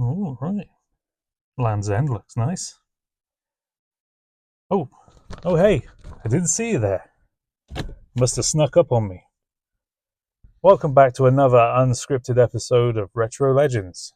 Oh, right. Land's End looks nice. Oh, hey, I didn't see you there. Must have snuck up on me. Welcome back to another unscripted episode of Retro Legends.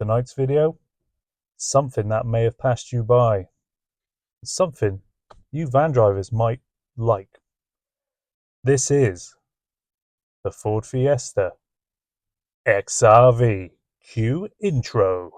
Tonight's video, something that may have passed you by. Something you van drivers might like. This is the Ford Fiesta XRV. Cue intro.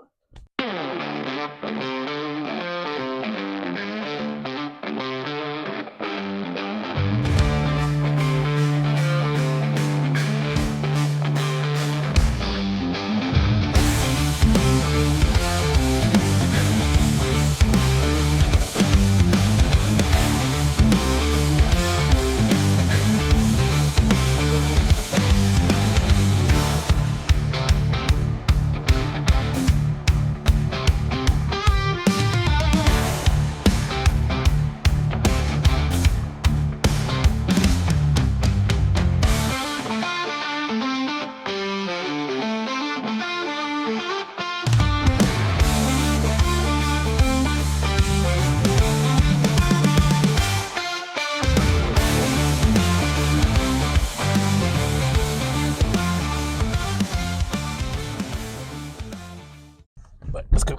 Right, let's go.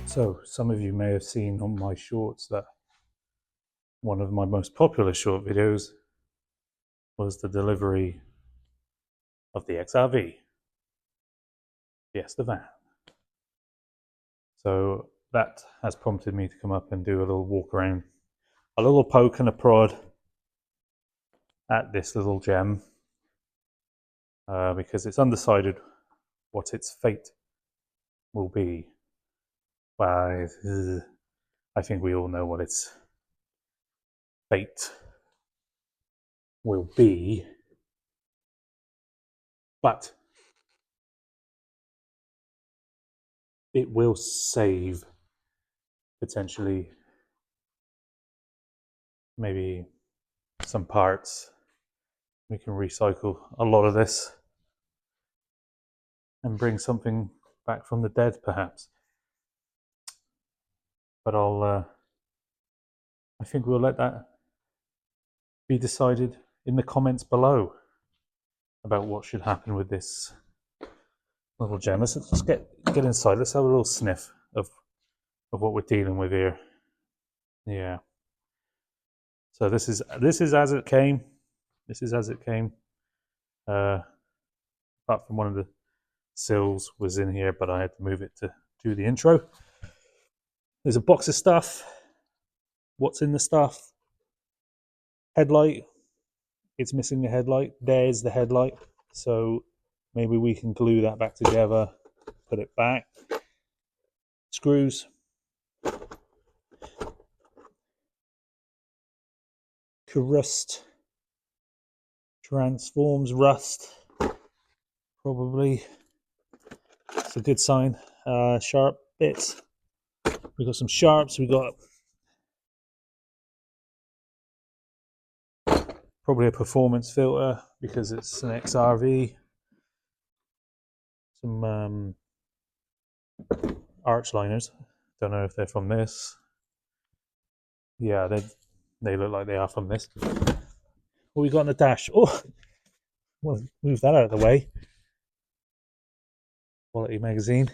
So, some of you may have seen on my shorts that one of my most popular short videos was the delivery of the XRV, Fiesta van. So that has prompted me to come up and do a little walk around, a little poke and a prod at this little gem because it's undecided what its fate will be. Well, I think we all know what its fate will be, but it will save potentially maybe some parts. We can recycle a lot of this and bring something back from the dead, perhaps. But I think we'll let that be decided in the comments below about what should happen with this little gem. Let's just get inside. Let's have a little sniff of what we're dealing with here. Yeah. So this is as it came. This is as it came. Apart from one of the sills was in here, but I had to move it to do the intro. There's a box of stuff. What's in the stuff? Headlight. It's missing the headlight. There's the headlight. So maybe we can glue that back together, put it back. Screws. Rust. Transforms rust. Probably. It's a good sign. Sharp bits. We got some sharps. We got probably a performance filter because it's an XRV. Some arch liners. Don't know if they're from this. Yeah, they look like they are from this. What we got on the dash? Oh, well, move that out of the way. Quality magazine.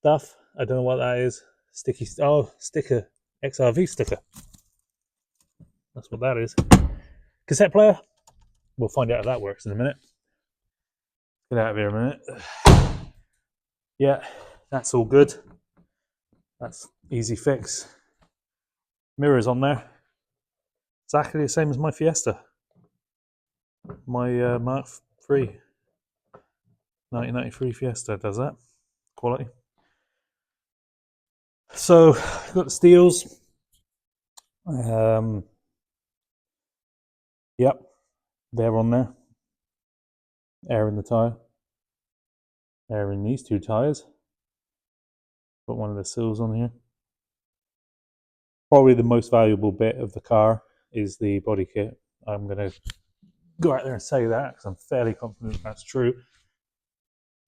stuff. I don't know what that is. Sticker. XRV sticker. That's what that is. Cassette player. We'll find out if that works in a minute. Get out of here a minute. Yeah, that's all good. That's easy fix. Mirrors on there. Exactly the same as my Fiesta. My Mark III. 1993 Fiesta does that. Quality. So, got the steels. Yep, they're on there. Air in the tyre. Air in these two tyres. Got one of the seals on here. Probably the most valuable bit of the car is the body kit. I'm going to go out there and say that because I'm fairly confident that's true.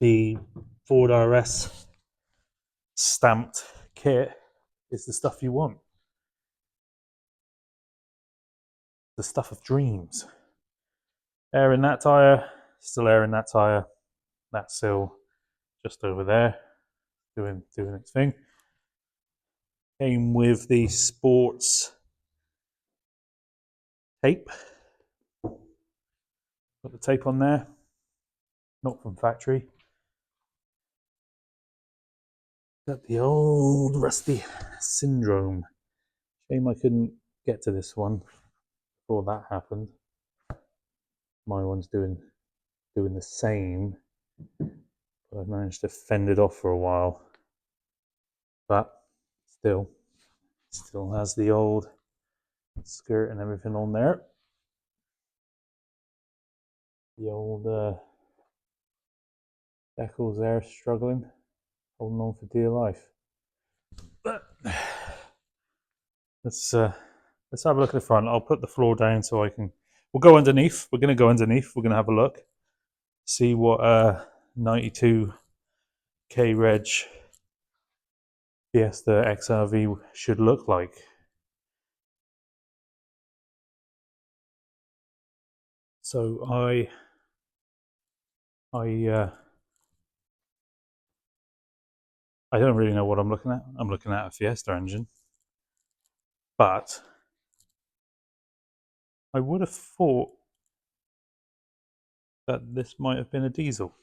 The Ford RS stamped kit is the stuff you want. The stuff of dreams. Air in that tyre, still air in that tyre. That sill just over there, doing its thing. Came with the sports tape. Got the tape on there, not from factory. Got the old rusty syndrome. Shame I couldn't get to this one before that happened. My one's doing the same, but I've managed to fend it off for a while. But still has the old skirt and everything on there. The old decals there struggling, holding on for dear life. But let's have a look at the front. I'll put the floor down so I can. We'll go underneath. We're going to go underneath. We're going to have a look, see what 92 K Reg Fiesta XRV should look like. So I don't really know what I'm looking at. I'm looking at a Fiesta engine, but I would have thought that this might have been a diesel.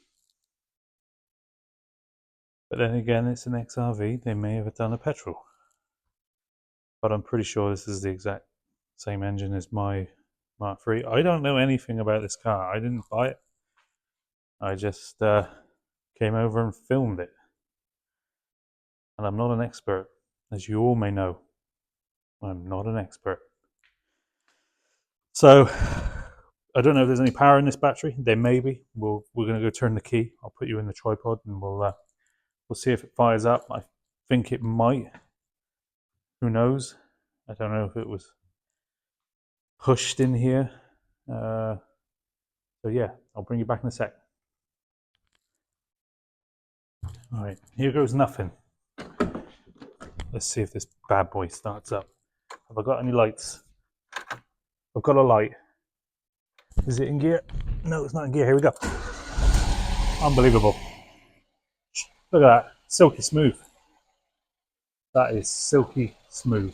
But then again, it's an XRV. They may have done a petrol. But I'm pretty sure this is the exact same engine as my Mark III. I don't know anything about this car. I didn't buy it. I just came over and filmed it. And I'm not an expert, as you all may know. I'm not an expert. So, I don't know if there's any power in this battery. There may be. We're going to go turn the key. I'll put you in the tripod and we'll see if it fires up. I think it might. Who knows? I don't know if it was pushed in here. So yeah, I'll bring you back in a sec. All right, here goes nothing. Let's see if this bad boy starts up. Have I got any lights? I've got a light. Is it in gear? No, it's not in gear. Here we go. Unbelievable. Look at that. Silky smooth. That is silky smooth.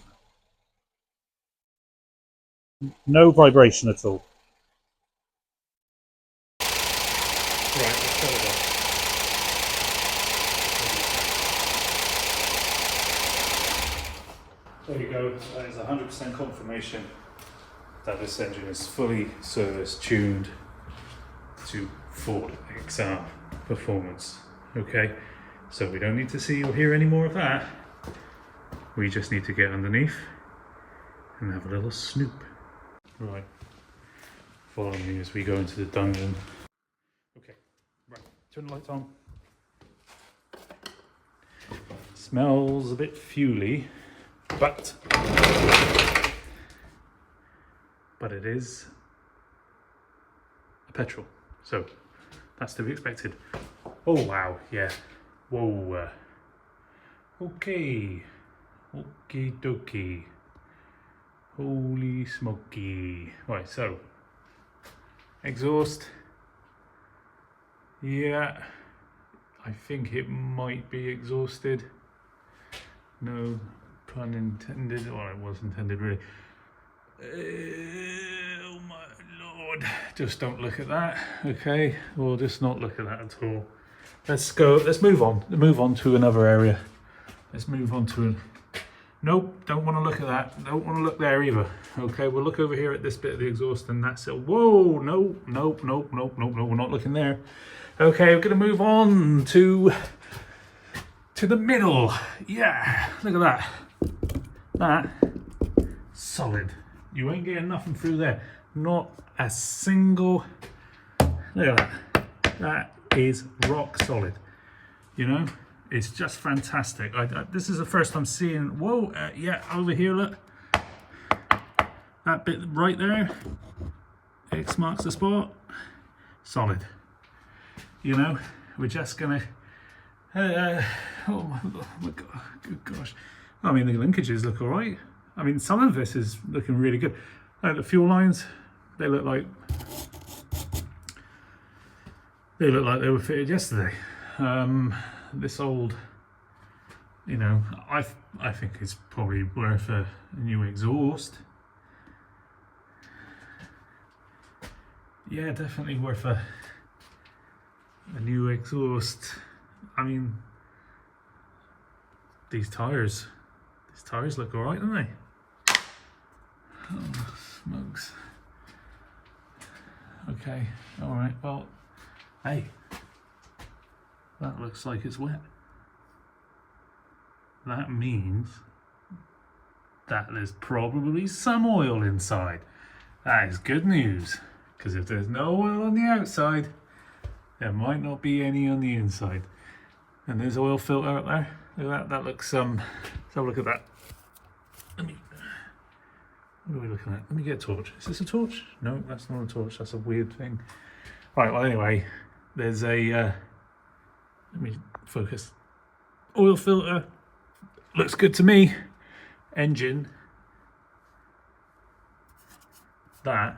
No vibration at all. Right, let's turn it off. There you go. That is 100% confirmation that this engine is fully service tuned to Ford XR performance. Okay, so we don't need to see or hear any more of that. We just need to get underneath and have a little snoop. Right, follow me as we go into the dungeon. Okay, right, turn the lights on. Smells a bit fuely, but it is a petrol, so that's to be expected. Oh wow, yeah. Whoa. Okay. Okie dokie. Holy smoky. Right, so exhaust. Yeah, I think it might be exhausted. No pun intended. Well, it was intended really. Oh my lord. Just don't look at that. Okay, we'll just not look at that at all. Let's move on to another area. Let's move on to nope, don't want to look at that. Don't want to look there either. Okay, we'll look over here at this bit of the exhaust and that's it. Whoa, no, nope, we're not looking there. Okay, we're gonna move on to the middle. Yeah, look at that. That solid. You ain't getting nothing through there. Not a single. Look at that. That is rock solid. You know, it's just fantastic. This is the first time seeing. Whoa, yeah, over here, look. That bit right there. X marks the spot. Solid. You know, we're just gonna. Oh my god, good gosh. I mean, the linkages look all right. I mean, some of this is looking really good. Like the fuel lines, they look like they were fitted yesterday. This old, you know, I think it's probably worth a new exhaust. Yeah, definitely worth a new exhaust. I mean, these tires look all right, don't they? Oh, smokes. Okay, all right. Well, hey, that looks like it's wet. That means that there's probably some oil inside. That is good news, because if there's no oil on the outside, there might not be any on the inside. And there's oil filter up there. Look at that. That looks let's have a look at that. What are we looking at? Let me get a torch. Is this a torch? No, that's not a torch. That's a weird thing. Right, well anyway, there's a let me focus. Oil filter. Looks good to me. Engine. That.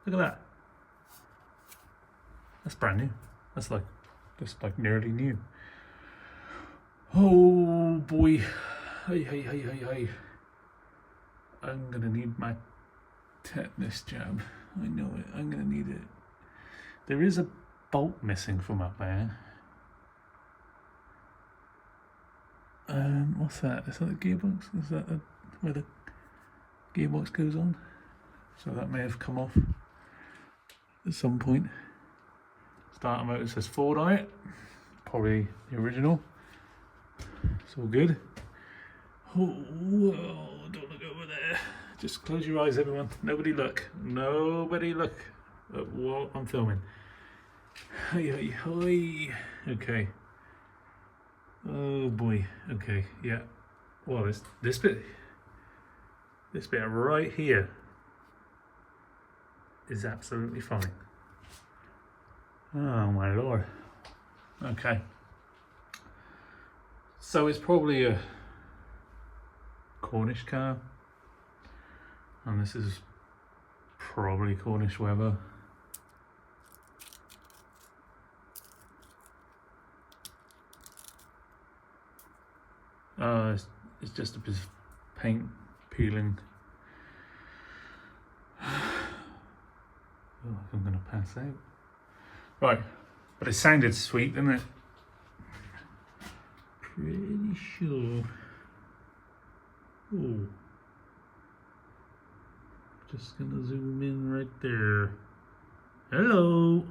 Look at that. That's brand new. That's like nearly new. Oh boy. Hey. I'm gonna need my tetanus jab. I know it. I'm gonna need it. There is a bolt missing from up there. What's that? Is that the gearbox? Is that where the gearbox goes on? So that may have come off at some point. Starter motor says Ford on it. Probably the original. It's all good. Oh, whoa, don't look over there. Just close your eyes, everyone. Nobody look at what I'm filming. Hi. Okay. Oh boy. Okay, yeah. Well, this bit right here is absolutely fine. Oh my lord. Okay. So it's probably a Cornish car, and this is probably Cornish weather. It's just a bit of paint peeling. Oh, I'm gonna pass out. Right, but it sounded sweet, didn't it? Pretty sure. Oh, just gonna zoom in right there. Hello,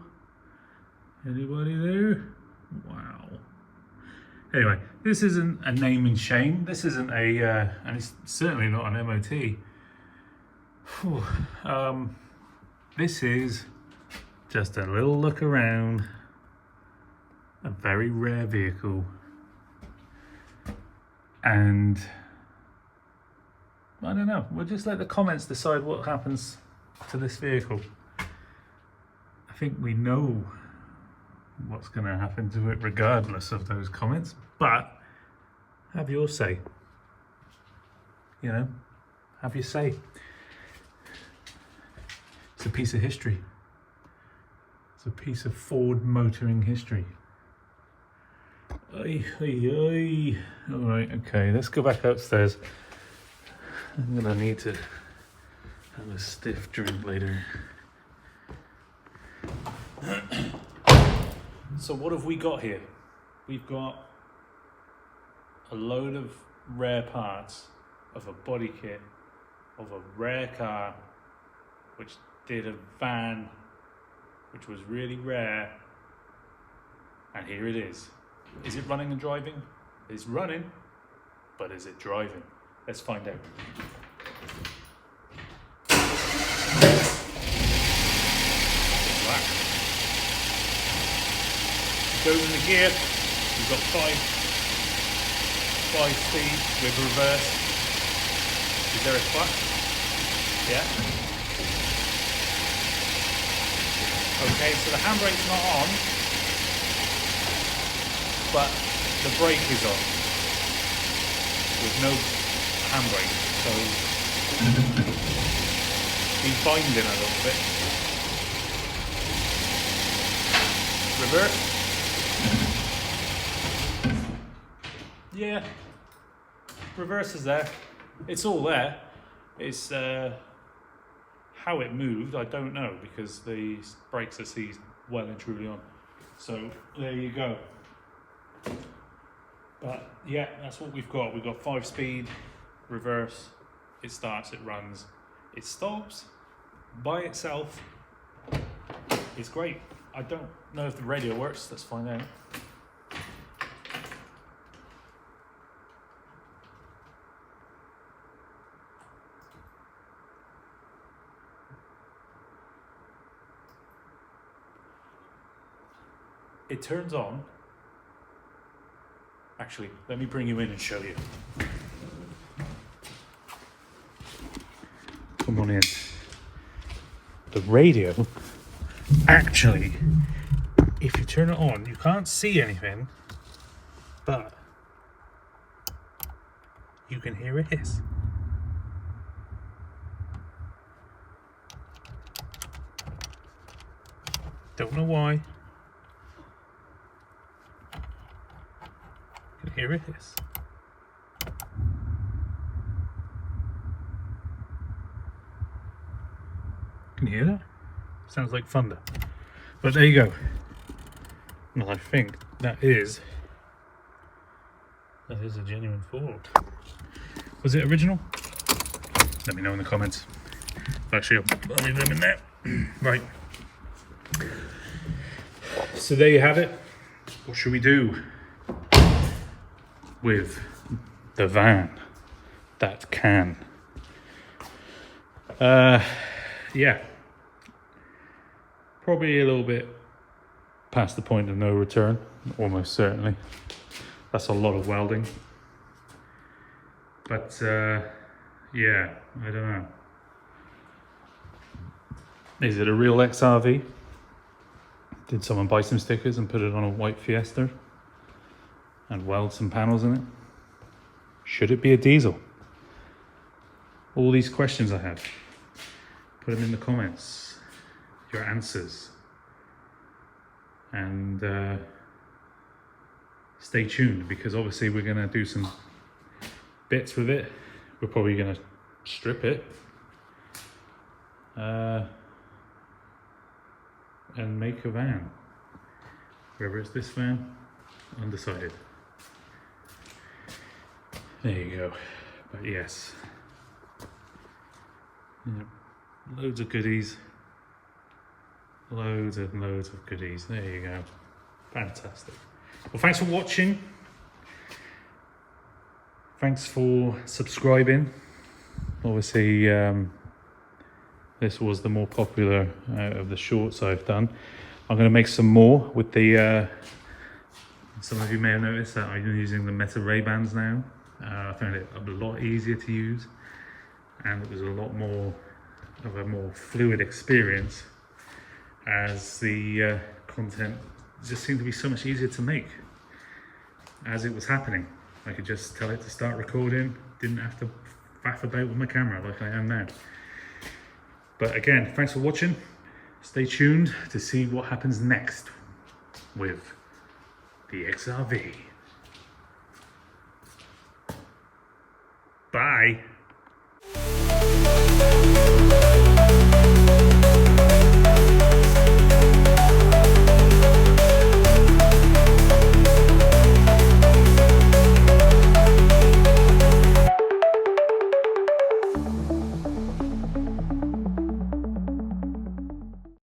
anybody there? Wow. Anyway, this isn't a name and shame. This isn't a, and it's certainly not an MOT. Whew. This is just a little look around a very rare vehicle, and I don't know, we'll just let the comments decide what happens to this vehicle. I think we know what's going to happen to it regardless of those comments, but have your say. You know, have your say. It's a piece of history. It's a piece of Ford motoring history. Oi, oi, oi. All right, okay, let's go back upstairs. I'm gonna need to have a stiff drink later. So what have we got here? We've got a load of rare parts of a body kit of a rare car which did a van which was really rare, and here it is. Is it running and driving? It's running, but is it driving? Let's find out. It goes in the gear. We've got five speed with reverse. Is there a clutch? Yeah. Okay, so the handbrake's not on, but the brake is on with no handbrake, so he's binding a little bit. Reverse. Yeah, reverse is there. It's all there. It's how it moved, I don't know, because the brakes are seized well and truly on. So there you go. But yeah, that's what we've got. We've got 5-speed, reverse. It starts, it runs, it stops by itself. It's great. I don't know if the radio works. Let's find out. It turns on. Actually, let me bring you in and show you. Come on in. The radio, actually, if you turn it on, you can't see anything, but you can hear it hiss. Don't know why. You can hear it hiss. Can you hear that? Sounds like thunder. But there you go. Well, I think that is a genuine Ford. Was it original? Let me know in the comments. Actually, I'll leave them in there. Right. So there you have it. What should we do with the van that can? Yeah. Probably a little bit past the point of no return, almost certainly. That's a lot of welding. But yeah, I don't know. Is it a real XRV? Did someone buy some stickers and put it on a white Fiesta and weld some panels in it? Should it be a diesel? All these questions I have. Put them in the comments. Your answers. And stay tuned, because obviously we're going to do some bits with it. We're probably going to strip it. And make a van. Whether it's this van, undecided. There you go. But yes. Yep. Loads of goodies. Loads and loads of goodies. There you go. Fantastic. Well, thanks for watching. Thanks for subscribing. Obviously, this was the more popular of the shorts I've done. I'm going to make some more with the... some of you may have noticed that I'm using the Meta Ray-Bans now. I found it a lot easier to use, and it was a lot more of a more fluid experience, as the content just seemed to be so much easier to make as it was happening. I could just tell it to start recording, didn't have to faff about with my camera like I am now. But again, thanks for watching. Stay tuned to see what happens next with the XRV. Bye.